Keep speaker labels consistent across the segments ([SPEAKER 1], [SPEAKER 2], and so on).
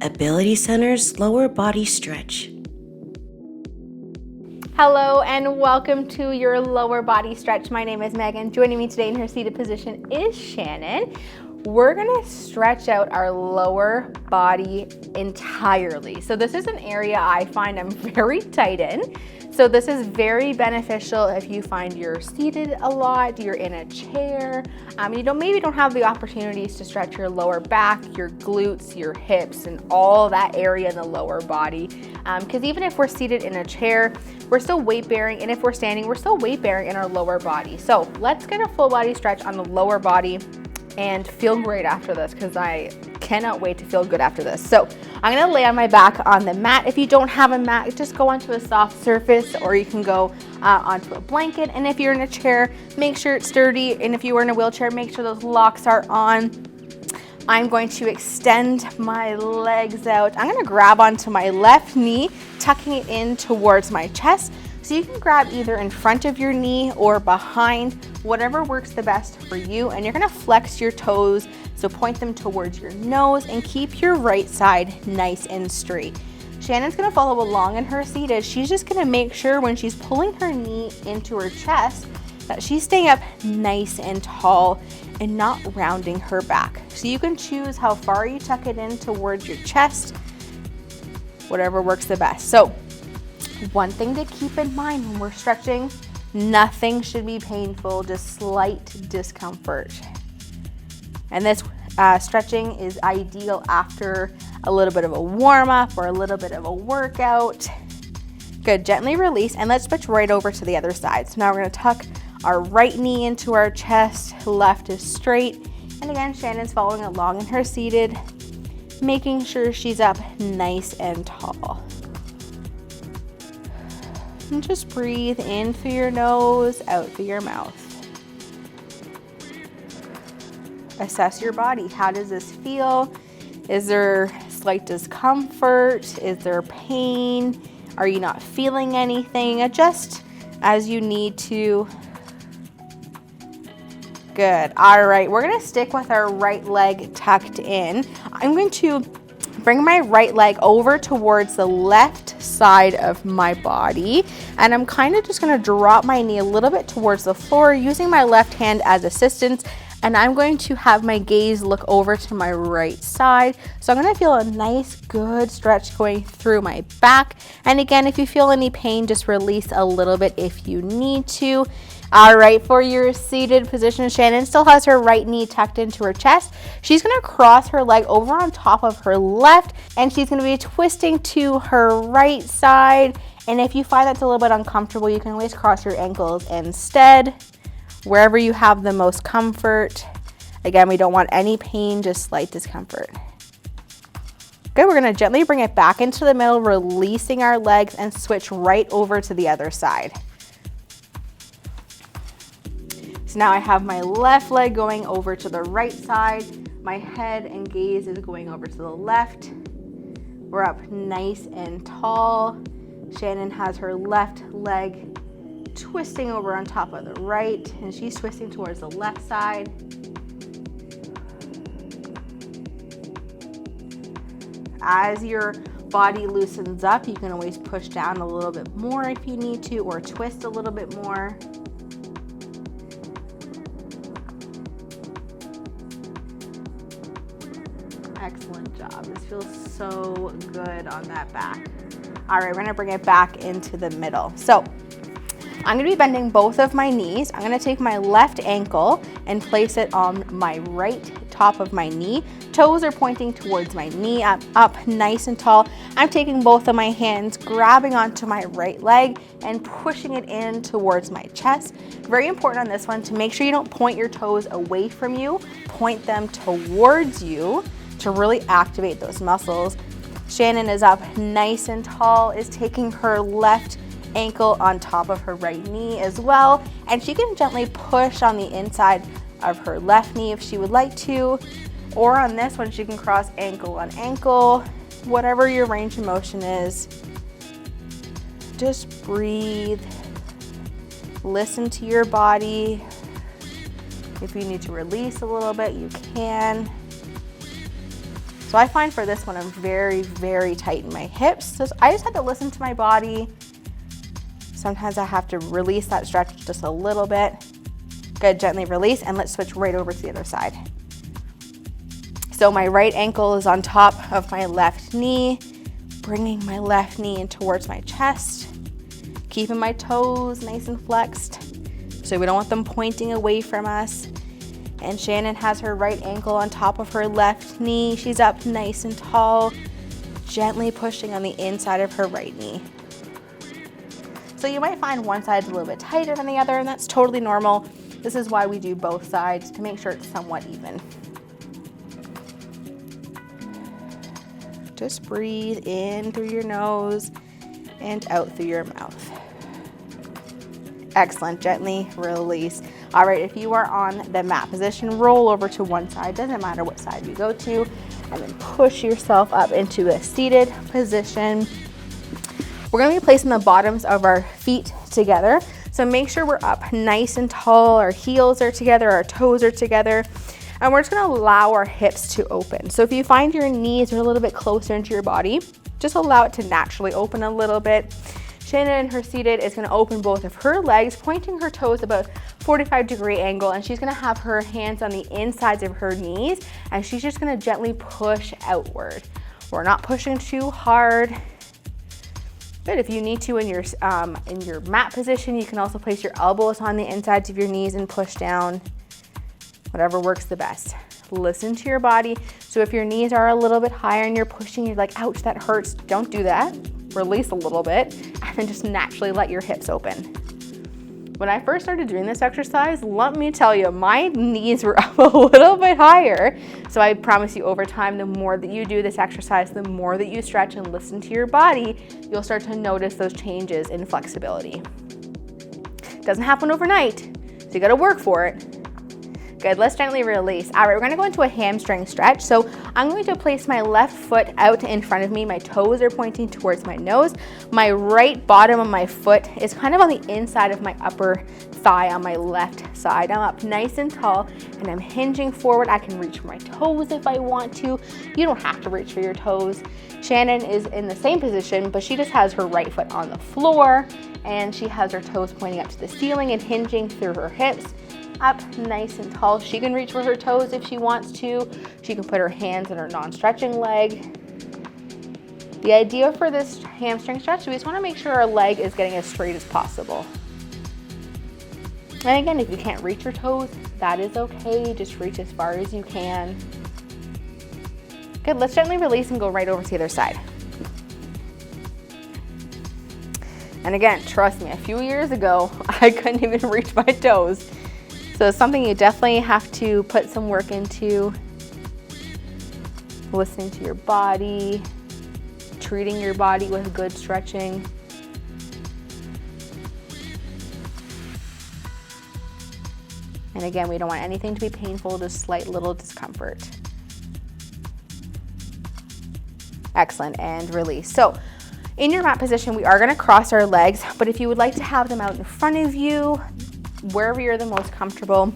[SPEAKER 1] Ability Center's lower body stretch.
[SPEAKER 2] Hello and welcome to your lower body stretch. My name is Megan. Joining me today in her seated position is Shannon. We're gonna stretch out our lower body entirely. So this is an area I find I'm very tight in. So this is very beneficial if you find you're seated a lot, you're in a chair, you maybe don't have the opportunities to stretch your lower back, your glutes, your hips, and all that area in the lower body. Because even if we're seated in a chair, we're still weight bearing, and if we're standing, we're still weight bearing in our lower body. So let's get a full body stretch on the lower body and feel great after this, because I cannot wait to feel good after this. So I'm gonna lay on my back on the mat. If you don't have a mat, just go onto a soft surface, or you can go onto a blanket. And if you're in a chair, make sure it's sturdy. And if you were in a wheelchair, make sure those locks are on. I'm going to extend my legs out. I'm gonna grab onto my left knee, tucking it in towards my chest. So you can grab either in front of your knee or behind, whatever works the best for you. And you're gonna flex your toes, so point them towards your nose and keep your right side nice and straight. Shannon's gonna follow along in her seat as she's just gonna make sure when she's pulling her knee into her chest that she's staying up nice and tall and not rounding her back. So you can choose how far you tuck it in towards your chest, whatever works the best. So one thing to keep in mind when we're stretching, nothing should be painful, just slight discomfort. And this stretching is ideal after a little bit of a warm up or a little bit of a workout. Good, gently release, and let's switch right over to the other side. So now we're gonna tuck our right knee into our chest, left is straight. And again, Shannon's following along in her seated, making sure she's up nice and tall. And just breathe in through your nose, out through your mouth. Assess your body. How does this feel? Is there slight discomfort? Is there pain? Are you not feeling anything? Adjust as you need to. Good. All right, we're gonna stick with our right leg tucked in. I'm going to bring my right leg over towards the left side of my body, and I'm kind of just gonna drop my knee a little bit towards the floor using my left hand as assistance, and I'm going to have my gaze look over to my right side. So I'm gonna feel a nice, good stretch going through my back. And again, if you feel any pain, just release a little bit if you need to. All right, for your seated position, Shannon still has her right knee tucked into her chest. She's gonna cross her leg over on top of her left, and she's gonna be twisting to her right side. And if you find that's a little bit uncomfortable, you can always cross your ankles instead, wherever you have the most comfort. Again, we don't want any pain, just slight discomfort. Good, we're gonna gently bring it back into the middle, releasing our legs, and switch right over to the other side. So now I have my left leg going over to the right side. My head and gaze is going over to the left. We're up nice and tall. Shannon has her left leg twisting over on top of the right, and she's twisting towards the left side. As your body loosens up, you can always push down a little bit more if you need to, or twist a little bit more. Excellent job. This feels so good on that back. All right, we're gonna bring it back into the middle. So I'm gonna be bending both of my knees. I'm gonna take my left ankle and place it on my right top of my knee. Toes are pointing towards my knee. I'm up nice and tall. I'm taking both of my hands, grabbing onto my right leg and pushing it in towards my chest. Very important on this one to make sure you don't point your toes away from you. Point them towards you to really activate those muscles. Shannon is up nice and tall, is taking her left ankle on top of her right knee as well, and she can gently push on the inside of her left knee if she would like to, or on this one she can cross ankle on ankle, whatever your range of motion is. Just breathe, listen to your body. If you need to release a little bit, you can. So I find for this one, I'm very, very tight in my hips. So I just have to listen to my body. Sometimes I have to release that stretch just a little bit. Good, gently release, and let's switch right over to the other side. So my right ankle is on top of my left knee, bringing my left knee in towards my chest, keeping my toes nice and flexed. So we don't want them pointing away from us. And Shannon has her right ankle on top of her left knee. She's up nice and tall, gently pushing on the inside of her right knee. So you might find one side's a little bit tighter than the other, and that's totally normal. This is why we do both sides, to make sure it's somewhat even. Just breathe in through your nose and out through your mouth. Excellent, gently release. All right, if you are on the mat position, roll over to one side, doesn't matter what side you go to, and then push yourself up into a seated position. We're gonna be placing the bottoms of our feet together. So make sure we're up nice and tall, our heels are together, our toes are together, and we're just gonna allow our hips to open. So if you find your knees are a little bit closer into your body, just allow it to naturally open a little bit. Shannon, her seated, is gonna open both of her legs, pointing her toes about 45-degree angle, and she's gonna have her hands on the insides of her knees, and she's just gonna gently push outward. We're not pushing too hard. Good, if you need to in your mat position, you can also place your elbows on the insides of your knees and push down, whatever works the best. Listen to your body. So if your knees are a little bit higher and you're pushing, you're like, ouch, that hurts, don't do that. Release a little bit, and then just naturally let your hips open. When I first started doing this exercise, let me tell you, my knees were up a little bit higher. So I promise you, over time, the more that you do this exercise, the more that you stretch and listen to your body, you'll start to notice those changes in flexibility. It doesn't happen overnight, so you gotta work for it. Good, let's gently release. All right, we're gonna go into a hamstring stretch. So I'm going to place my left foot out in front of me. My toes are pointing towards my nose. My right bottom of my foot is kind of on the inside of my upper thigh on my left side. I'm up nice and tall, and I'm hinging forward. I can reach for my toes if I want to. You don't have to reach for your toes. Shannon is in the same position, but she just has her right foot on the floor, and she has her toes pointing up to the ceiling and hinging through her hips. Up nice and tall. She can reach for her toes if she wants to. She can put her hands on her non-stretching leg. The idea for this hamstring stretch, we just want to make sure our leg is getting as straight as possible. And again, if you can't reach your toes, that is okay. Just reach as far as you can. Good, let's gently release and go right over to the other side. And again, trust me, a few years ago, I couldn't even reach my toes. So it's something you definitely have to put some work into. Listening to your body, treating your body with good stretching. And again, we don't want anything to be painful, just slight little discomfort. Excellent, and release. So in your mat position, we are gonna cross our legs, but if you would like to have them out in front of you, wherever you're the most comfortable.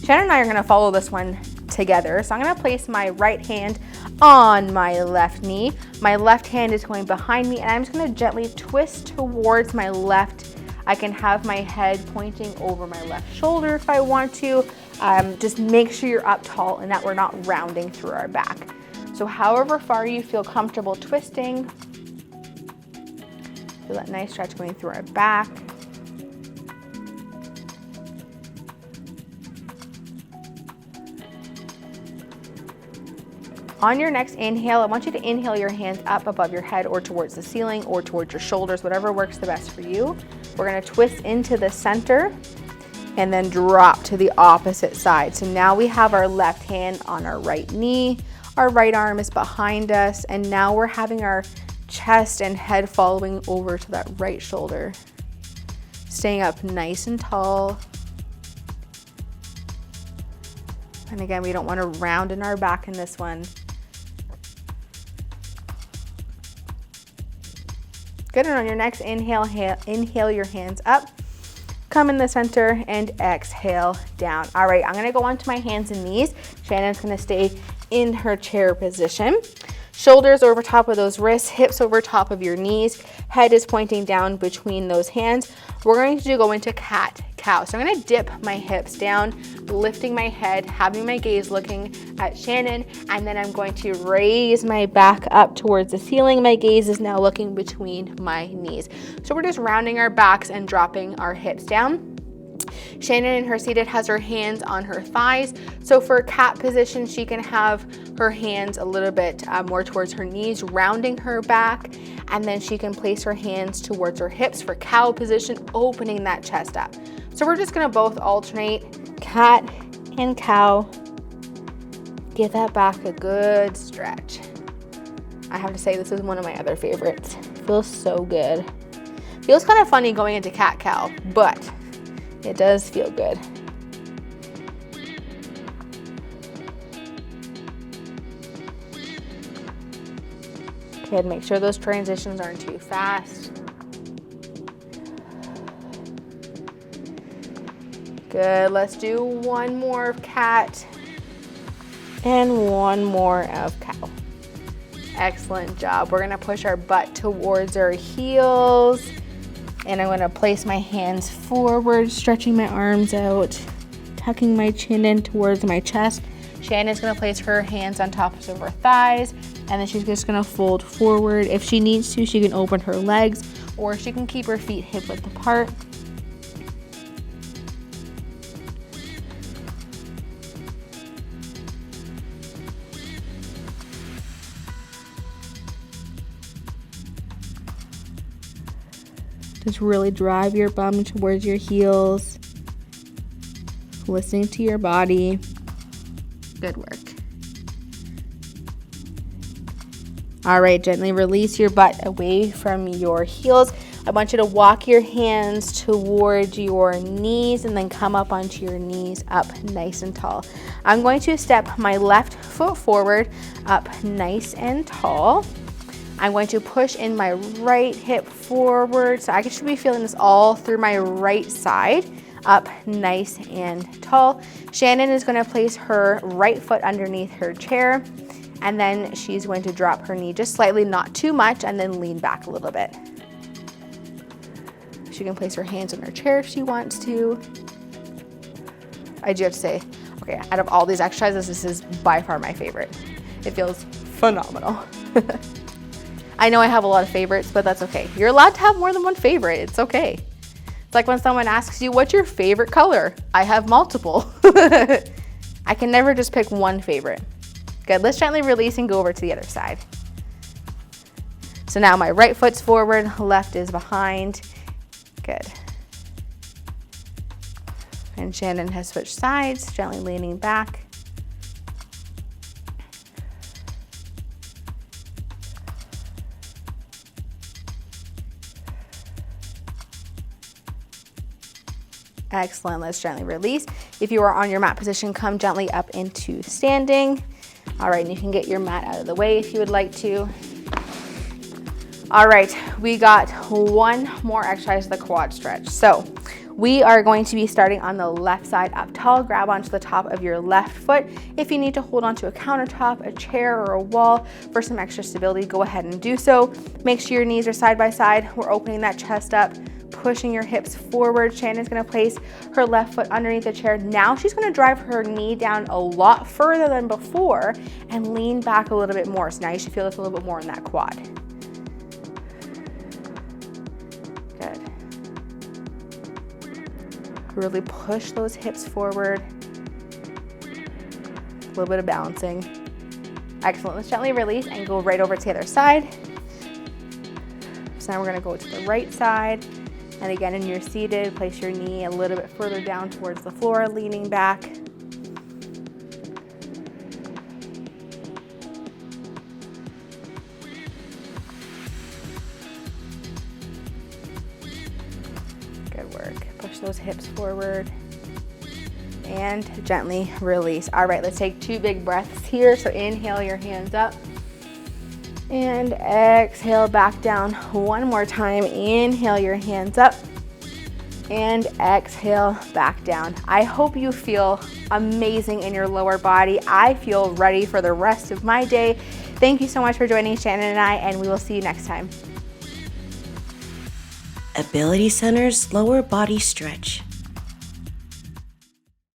[SPEAKER 2] Shannon and I are gonna follow this one together. So I'm gonna place my right hand on my left knee. My left hand is going behind me, and I'm just gonna gently twist towards my left. I can have my head pointing over my left shoulder if I want to. Just make sure you're up tall and that we're not rounding through our back. So however far you feel comfortable twisting, feel that nice stretch going through our back. On your next inhale, I want you to inhale your hands up above your head or towards the ceiling or towards your shoulders, whatever works the best for you. We're gonna twist into the center and then drop to the opposite side. So now we have our left hand on our right knee, our right arm is behind us, and now we're having our chest and head following over to that right shoulder. Staying up nice and tall. And again, we don't wanna round in our back in this one. Good, and on your next inhale, inhale your hands up, come in the center, and exhale down. All right, I'm gonna go onto my hands and knees. Shannon's gonna stay in her chair position. Shoulders over top of those wrists, hips over top of your knees, head is pointing down between those hands. We're going to go into cat-cow. So I'm gonna dip my hips down, lifting my head, having my gaze looking at Shannon, and then I'm going to raise my back up towards the ceiling. My gaze is now looking between my knees. So we're just rounding our backs and dropping our hips down. Shannon in her seated has her hands on her thighs. So for cat position, she can have her hands a little bit more towards her knees, rounding her back, and then she can place her hands towards her hips for cow position, opening that chest up. So we're just gonna both alternate cat and cow. Give that back a good stretch. I have to say, this is one of my other favorites. Feels so good. Feels kind of funny going into cat-cow, but it does feel good. Good, make sure those transitions aren't too fast. Good, let's do one more of cat and one more of cow. Excellent job. We're gonna push our butt towards our heels. And I'm gonna place my hands forward, stretching my arms out, tucking my chin in towards my chest. Shannon's gonna place her hands on top of her thighs, and then she's just gonna fold forward. If she needs to, she can open her legs, or she can keep her feet hip width apart. Just really drive your bum towards your heels, listening to your body. Good work. All right, gently release your butt away from your heels. I want you to walk your hands towards your knees and then come up onto your knees, up nice and tall. I'm going to step my left foot forward, up nice and tall. I'm going to push in my right hip forward. So I should be feeling this all through my right side, up nice and tall. Shannon is going to place her right foot underneath her chair, and then she's going to drop her knee just slightly, not too much, and then lean back a little bit. She can place her hands on her chair if she wants to. I do have to say, okay, out of all these exercises, this is by far my favorite. It feels phenomenal. I know I have a lot of favorites, but that's okay. You're allowed to have more than one favorite. It's okay. It's like when someone asks you, what's your favorite color? I have multiple. I can never just pick one favorite. Good, let's gently release and go over to the other side. So now my right foot's forward, left is behind. Good. And Shannon has switched sides, gently leaning back. Excellent, let's gently release. If you are on your mat position, come gently up into standing. All right, and you can get your mat out of the way if you would like to. All right, we got one more exercise, the quad stretch. So we are going to be starting on the left side up tall. Grab onto the top of your left foot. If you need to hold onto a countertop, a chair, or a wall for some extra stability, go ahead and do so. Make sure your knees are side by side. We're opening that chest up, pushing your hips forward. Shannon's gonna place her left foot underneath the chair. Now she's gonna drive her knee down a lot further than before and lean back a little bit more. So now you should feel this a little bit more in that quad. Good. Really push those hips forward. A little bit of balancing. Excellent, let's gently release and go right over to the other side. So now we're gonna go to the right side. And again, when you're seated, place your knee a little bit further down towards the floor, leaning back. Good work. Push those hips forward and gently release. All right, let's take 2 big breaths here. So inhale your hands up. And exhale back down one more time. Inhale your hands up And exhale back down. I hope you feel amazing in your lower body. I feel ready for the rest of my day. Thank you so much for joining Shannon and I, and we will see you next time.
[SPEAKER 1] Ability Center's lower body stretch.